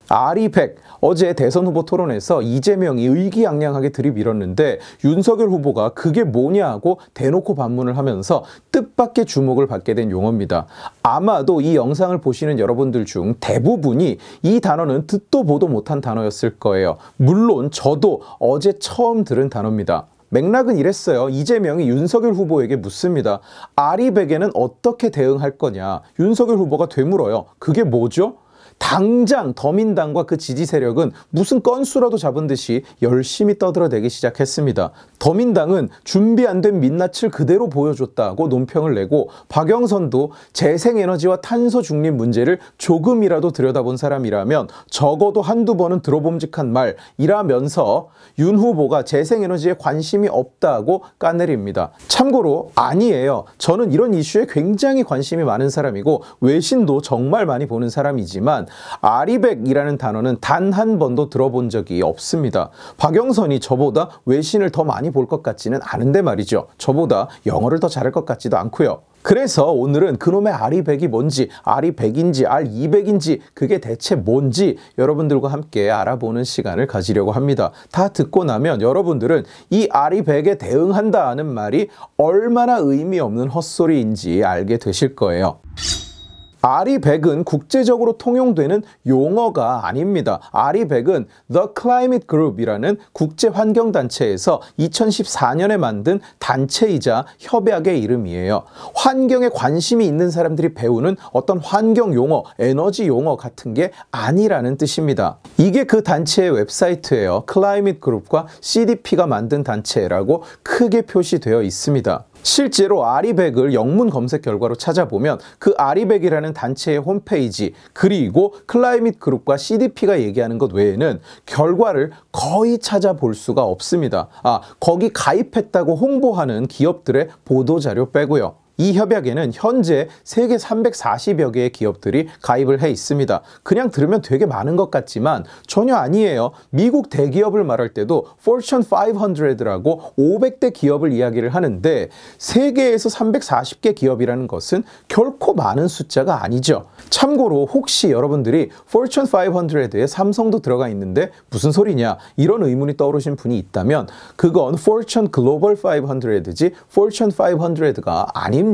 RE100, 어제 대선 후보 토론에서 이재명이 의기양양하게 들이밀었는데 윤석열 후보가 그게 뭐냐고 대놓고 반문을 하면서 뜻밖의 주목을 받게 된 용어입니다. 아마도 이 영상을 보시는 여러분들 중 대부분이 이 단어는 듣도 보도 못한 단어였을 거예요. 물론 저도 어제 처음 들은 단어입니다. 맥락은 이랬어요. 이재명이 윤석열 후보에게 묻습니다. RE100에는 어떻게 대응할 거냐? 윤석열 후보가 되물어요. 그게 뭐죠? 당장 더민당과 그 지지 세력은 무슨 건수라도 잡은 듯이 열심히 떠들어대기 시작했습니다. 더민당은 준비 안 된 민낯을 그대로 보여줬다고 논평을 내고 박영선도 재생에너지와 탄소 중립 문제를 조금이라도 들여다본 사람이라면 적어도 한두 번은 들어봄직한 말이라면서 윤 후보가 재생에너지에 관심이 없다고 까내립니다. 참고로 아니에요. 저는 이런 이슈에 굉장히 관심이 많은 사람이고 외신도 정말 많이 보는 사람이지만 RE100이라는 단어는 단 한 번도 들어본 적이 없습니다. 박영선이 저보다 외신을 더 많이 볼 것 같지는 않은데 말이죠. 저보다 영어를 더 잘할 것 같지도 않고요. 그래서 오늘은 그놈의 RE100이 뭔지, RE100인지, RE200인지 그게 대체 뭔지 여러분들과 함께 알아보는 시간을 가지려고 합니다. 다 듣고 나면 여러분들은 이 RE100에 대응한다는 말이 얼마나 의미 없는 헛소리인지 알게 되실 거예요. RE100은 국제적으로 통용되는 용어가 아닙니다. RE100은 The Climate Group이라는 국제환경단체에서 2014년에 만든 단체이자 협약의 이름이에요. 환경에 관심이 있는 사람들이 배우는 어떤 환경 용어, 에너지 용어 같은 게 아니라는 뜻입니다. 이게 그 단체의 웹사이트예요. Climate Group과 CDP가 만든 단체라고 크게 표시되어 있습니다. 실제로 RE100을 영문 검색 결과로 찾아보면 그 RE100이라는 단체의 홈페이지 그리고 클라이밋 그룹과 CDP가 얘기하는 것 외에는 결과를 거의 찾아볼 수가 없습니다. 거기 가입했다고 홍보하는 기업들의 보도자료 빼고요. 이 협약에는 현재 세계 340여 개의 기업들이 가입을 해 있습니다. 그냥 들으면 되게 많은 것 같지만 전혀 아니에요. 미국 대기업을 말할 때도 Fortune 500라고 500대 기업을 이야기를 하는데 세계에서 340개 기업이라는 것은 결코 많은 숫자가 아니죠. 참고로 혹시 여러분들이 Fortune 500에 삼성도 들어가 있는데 무슨 소리냐 이런 의문이 떠오르신 분이 있다면 그건 Fortune Global 500지 Fortune 500가 아닙니다.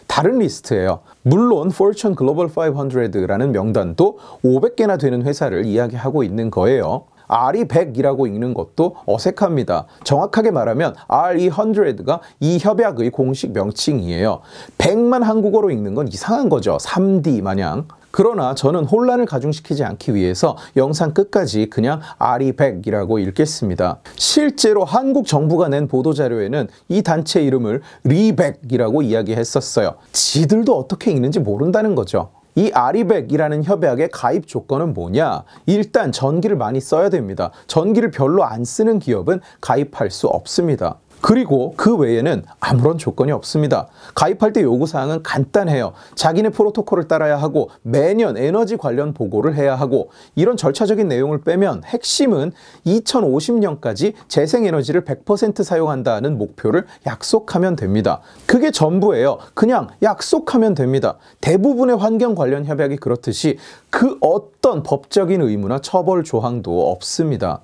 다른 리스트예요. 물론 Fortune Global 500라는 명단도 500개나 되는 회사를 이야기하고 있는 거예요. RE100이라고 읽는 것도 어색합니다. 정확하게 말하면 RE100가 이 협약의 공식 명칭이에요. 100만 한국어로 읽는 건 이상한 거죠. 3D 마냥. 그러나 저는 혼란을 가중시키지 않기 위해서 영상 끝까지 그냥 RE100이라고 읽겠습니다. 실제로 한국 정부가 낸 보도자료에는 이 단체 이름을 RE100이라고 이야기했었어요. 지들도 어떻게 읽는지 모른다는 거죠. 이 RE100이라는 협약의 가입 조건은 뭐냐? 일단 전기를 많이 써야 됩니다. 전기를 별로 안 쓰는 기업은 가입할 수 없습니다. 그리고 그 외에는 아무런 조건이 없습니다. 가입할 때 요구사항은 간단해요. 자기네 프로토콜을 따라야 하고 매년 에너지 관련 보고를 해야 하고 이런 절차적인 내용을 빼면 핵심은 2050년까지 재생에너지를 100% 사용한다는 목표를 약속하면 됩니다. 그게 전부예요. 그냥 약속하면 됩니다. 대부분의 환경 관련 협약이 그렇듯이 그 어떤 법적인 의무나 처벌 조항도 없습니다.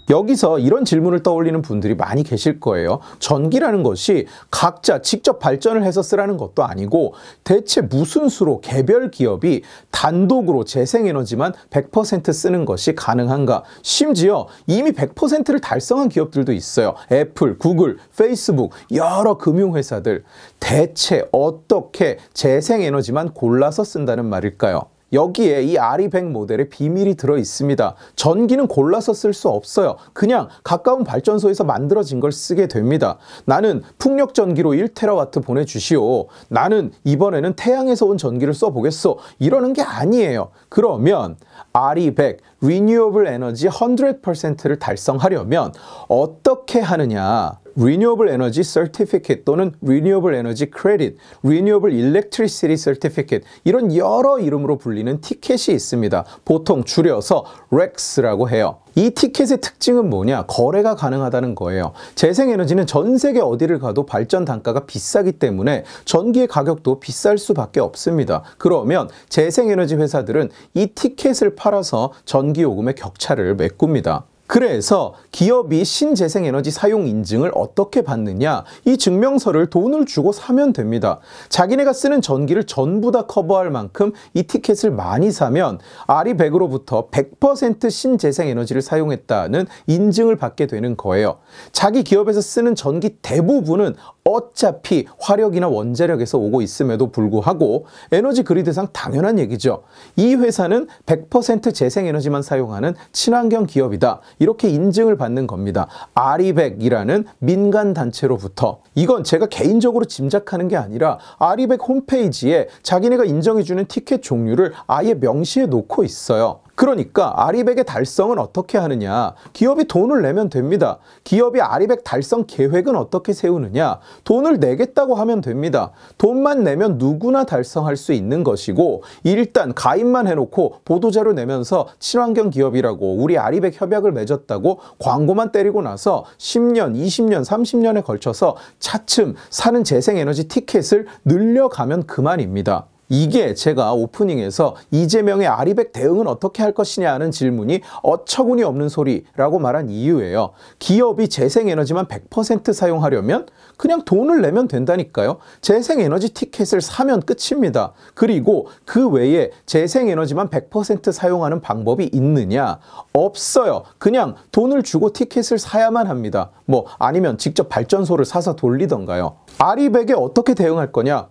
여기서 이런 질문을 떠올리는 분들이 많이 계실 거예요. 전기라는 것이 각자 직접 발전을 해서 쓰라는 것도 아니고 대체 무슨 수로 개별 기업이 단독으로 재생에너지만 100% 쓰는 것이 가능한가? 심지어 이미 100%를 달성한 기업들도 있어요. 애플, 구글, 페이스북, 여러 금융회사들. 대체 어떻게 재생에너지만 골라서 쓴다는 말일까요? 여기에 이 RE100 모델에 비밀이 들어 있습니다. 전기는 골라서 쓸 수 없어요. 그냥 가까운 발전소에서 만들어진 걸 쓰게 됩니다. 나는 풍력 전기로 1TW 보내주시오. 나는 이번에는 태양에서 온 전기를 써보겠소. 이러는 게 아니에요. 그러면 RE100, Renewable Energy 100%를 달성하려면 어떻게 하느냐? Renewable Energy Certificate 또는 Renewable Energy Credit, Renewable Electricity Certificate 이런 여러 이름으로 불리는 티켓이 있습니다. 보통 줄여서 RECs라고 해요. 이 티켓의 특징은 뭐냐? 거래가 가능하다는 거예요. 재생에너지는 전 세계 어디를 가도 발전 단가가 비싸기 때문에 전기의 가격도 비쌀 수밖에 없습니다. 그러면 재생에너지 회사들은 이 티켓을 팔아서 전기요금의 격차를 메꿉니다. 그래서 기업이 신재생에너지 사용 인증을 어떻게 받느냐? 이 증명서를 돈을 주고 사면 됩니다. 자기네가 쓰는 전기를 전부 다 커버할 만큼 이 티켓을 많이 사면 아리백으로부터 100% 신재생에너지를 사용했다는 인증을 받게 되는 거예요. 자기 기업에서 쓰는 전기 대부분은 어차피 화력이나 원자력에서 오고 있음에도 불구하고 에너지 그리드상 당연한 얘기죠. 이 회사는 100% 재생에너지만 사용하는 친환경 기업이다. 이렇게 인증을 받는 겁니다. 아리백이라는 민간 단체로부터. 이건 제가 개인적으로 짐작하는 게 아니라 아리백 홈페이지에 자기네가 인정해주는 티켓 종류를 아예 명시해 놓고 있어요. 그러니까 아리백의 달성은 어떻게 하느냐? 기업이 돈을 내면 됩니다. 기업이 아리백 달성 계획은 어떻게 세우느냐? 돈을 내겠다고 하면 됩니다. 돈만 내면 누구나 달성할 수 있는 것이고 일단 가입만 해놓고 보도자료 내면서 친환경 기업이라고 우리 아리백 협약을 맺었다고 광고만 때리고 나서 10년, 20년, 30년에 걸쳐서 차츰 사는 재생에너지 티켓을 늘려가면 그만입니다. 이게 제가 오프닝에서 이재명의 아리백 대응은 어떻게 할 것이냐 하는 질문이 어처구니 없는 소리라고 말한 이유예요. 기업이 재생에너지만 100% 사용하려면 그냥 돈을 내면 된다니까요. 재생에너지 티켓을 사면 끝입니다. 그리고 그 외에 재생에너지만 100% 사용하는 방법이 있느냐? 없어요. 그냥 돈을 주고 티켓을 사야만 합니다. 뭐 아니면 직접 발전소를 사서 돌리던가요. 아리백에 어떻게 대응할 거냐?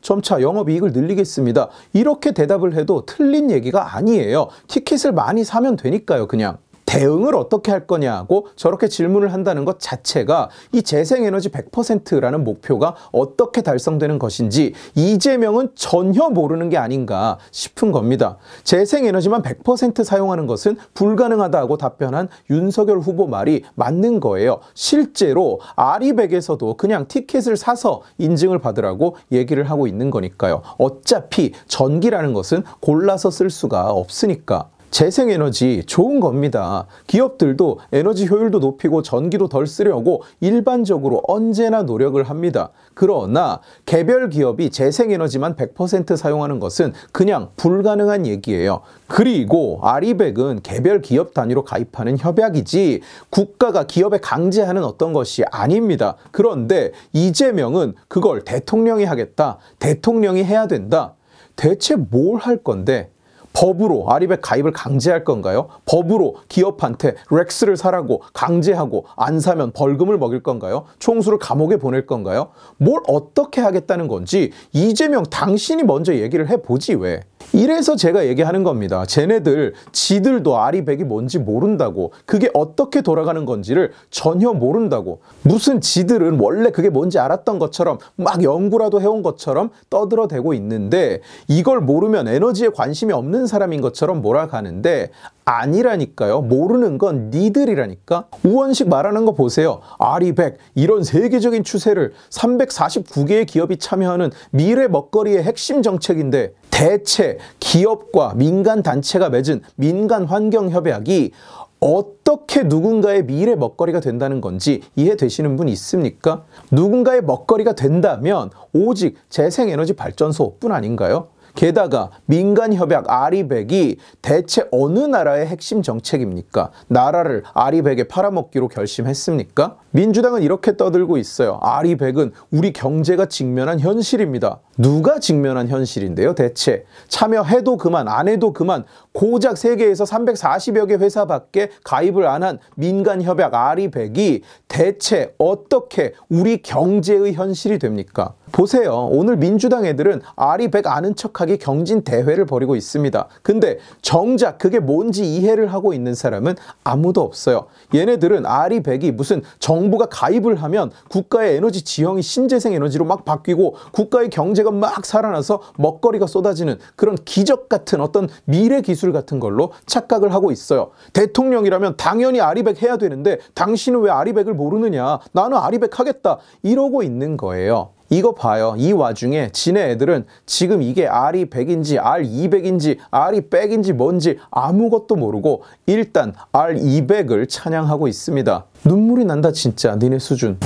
점차 영업이익을 늘리겠습니다. 이렇게 대답을 해도 틀린 얘기가 아니에요. 티켓을 많이 사면 되니까요, 그냥. 대응을 어떻게 할 거냐고 저렇게 질문을 한다는 것 자체가 이 재생에너지 100%라는 목표가 어떻게 달성되는 것인지 이재명은 전혀 모르는 게 아닌가 싶은 겁니다. 재생에너지만 100% 사용하는 것은 불가능하다고 답변한 윤석열 후보 말이 맞는 거예요. 실제로 아리백에서도 그냥 티켓을 사서 인증을 받으라고 얘기를 하고 있는 거니까요. 어차피 전기라는 것은 골라서 쓸 수가 없으니까. 재생에너지 좋은 겁니다. 기업들도 에너지 효율도 높이고 전기도 덜 쓰려고 일반적으로 언제나 노력을 합니다. 그러나 개별 기업이 재생에너지만 100% 사용하는 것은 그냥 불가능한 얘기예요. 그리고 아리백은 개별 기업 단위로 가입하는 협약이지 국가가 기업에 강제하는 어떤 것이 아닙니다. 그런데 이재명은 그걸 대통령이 하겠다, 대통령이 해야 된다. 대체 뭘 할 건데? 법으로 아리백 가입을 강제할 건가요? 법으로 기업한테 렉스를 사라고 강제하고 안 사면 벌금을 먹일 건가요? 총수를 감옥에 보낼 건가요? 뭘 어떻게 하겠다는 건지 이재명 당신이 먼저 얘기를 해보지 왜? 이래서 제가 얘기하는 겁니다. 쟤네들 지들도 아리백이 뭔지 모른다고, 그게 어떻게 돌아가는 건지를 전혀 모른다고, 무슨 지들은 원래 그게 뭔지 알았던 것처럼 막 연구라도 해온 것처럼 떠들어대고 있는데 이걸 모르면 에너지에 관심이 없는 사람인 것처럼 몰아가는데 아니라니까요. 모르는 건 니들이라니까. 우원식 말하는 거 보세요. 아리백 이런 세계적인 추세를 349개의 기업이 참여하는 미래 먹거리의 핵심 정책인데 대체 기업과 민간 단체가 맺은 민간 환경 협약이 어떻게 누군가의 미래 먹거리가 된다는 건지 이해되시는 분 있습니까? 누군가의 먹거리가 된다면 오직 재생에너지 발전소뿐 아닌가요? 게다가 민간협약 아리백이 대체 어느 나라의 핵심 정책입니까? 나라를 아리백에 팔아먹기로 결심했습니까? 민주당은 이렇게 떠들고 있어요. 아리백은 우리 경제가 직면한 현실입니다. 누가 직면한 현실인데요, 대체? 참여해도 그만, 안 해도 그만, 고작 세계에서 340여 개 회사밖에 가입을 안 한 민간협약 아리백이 대체 어떻게 우리 경제의 현실이 됩니까? 보세요. 오늘 민주당 애들은 아리100 아는 척하기 경진 대회를 벌이고 있습니다. 근데 정작 그게 뭔지 이해를 하고 있는 사람은 아무도 없어요. 얘네들은 아리100이 무슨 정부가 가입을 하면 국가의 에너지 지형이 신재생 에너지로 막 바뀌고 국가의 경제가 막 살아나서 먹거리가 쏟아지는 그런 기적 같은 어떤 미래 기술 같은 걸로 착각을 하고 있어요. 대통령이라면 당연히 아리100 해야 되는데 당신은 왜 아리100을 모르느냐? 나는 아리100 하겠다. 이러고 있는 거예요. 이거 봐요. 이 와중에 지네 애들은 지금 이게 R200인지 R200인지 R200인지 뭔지 아무것도 모르고 일단 R200을 찬양하고 있습니다. 눈물이 난다 진짜 니네 수준.